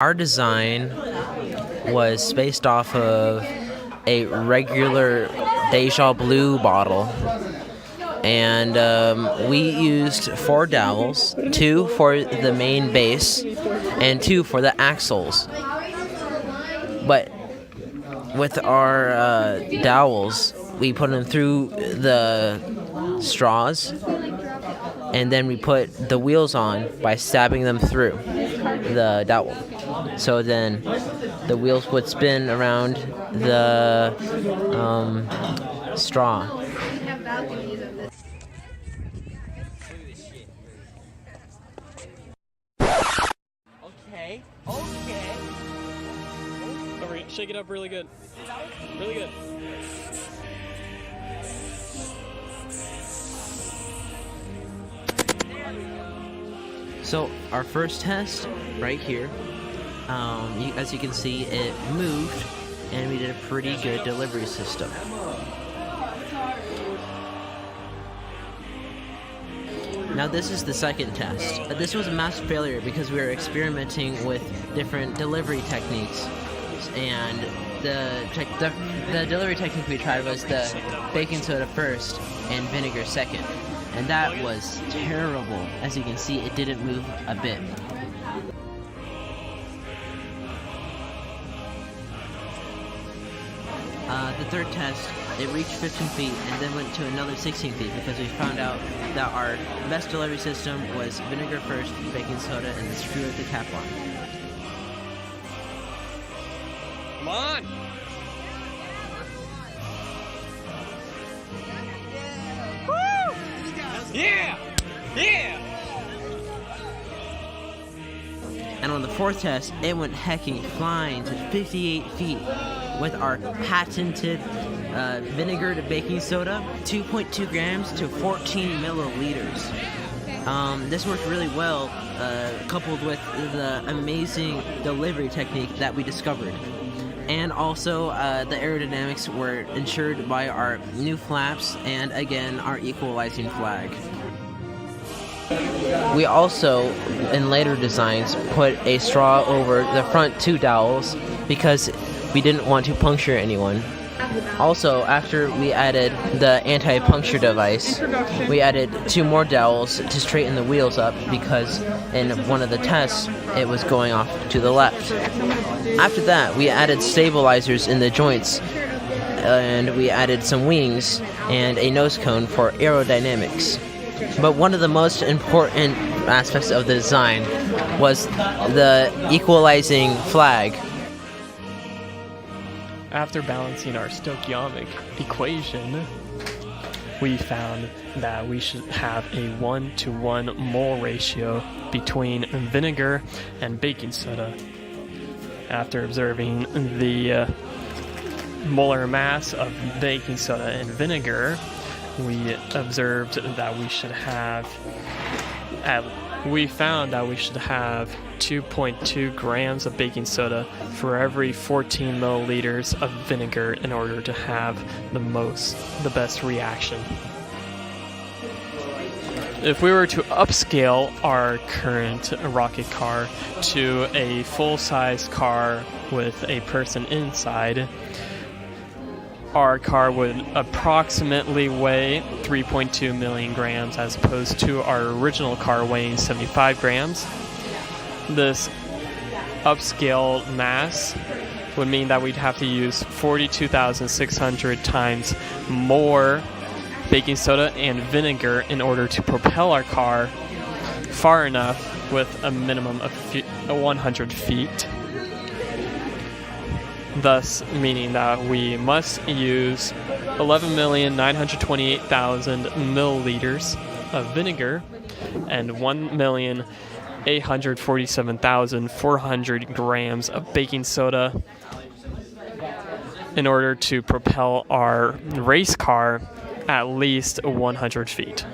Our design was based off of a regular Deja Blue bottle, and we used 4 dowels, 2 for the main base and 2 for the axles. But with our dowels, we put them through the straws, and then we put the wheels on by stabbing them through the dowel. So then the wheels would spin around the straw. Okay. Shake it up really good. Really good. So our first test right here, as you can see, it moved, and we did a pretty good delivery system. Now this is the second test. This was a massive failure because we were experimenting with different delivery techniques, and the delivery technique we tried was the baking soda first and vinegar second, and that was terrible. As you can see, it didn't move a bit. The third test, it reached 15 feet and then went to another 16 feet because we found out that our best delivery system was vinegar first, baking soda, and then screw with the cap on. Come on! Woo! Yeah! Yeah! And on the fourth test, it went hecking flying to 58 feet with our patented vinegar to baking soda, 2.2 grams to 14 milliliters. This worked really well, coupled with the amazing delivery technique that we discovered. And also, the aerodynamics were ensured by our new flaps and, again, our equalizing flag. We also, in later designs, put a straw over the front 2 dowels because we didn't want to puncture anyone. Also, after we added the anti-puncture device, we added 2 more dowels to straighten the wheels up because in one of the tests, it was going off to the left. After that, we added stabilizers in the joints, and we added some wings and a nose cone for aerodynamics. But one of the most important aspects of the design was the equalizing flag. After balancing our stoichiometric equation, we found that we should have a 1-to-1 mole ratio between vinegar and baking soda. After observing the molar mass of baking soda and vinegar, we observed that we should have we found that we should have 2.2 grams of baking soda for every 14 milliliters of vinegar in order to have the best reaction. If we were to upscale our current rocket car to a full-size car with a person inside, our car would approximately weigh 3.2 million grams as opposed to our original car weighing 75 grams. This upscale mass would mean that we'd have to use 42,600 times more baking soda and vinegar in order to propel our car far enough with a minimum of 100 feet. Thus meaning that we must use 11,928,000 milliliters of vinegar and 1,847,400 grams of baking soda in order to propel our race car at least 100 feet.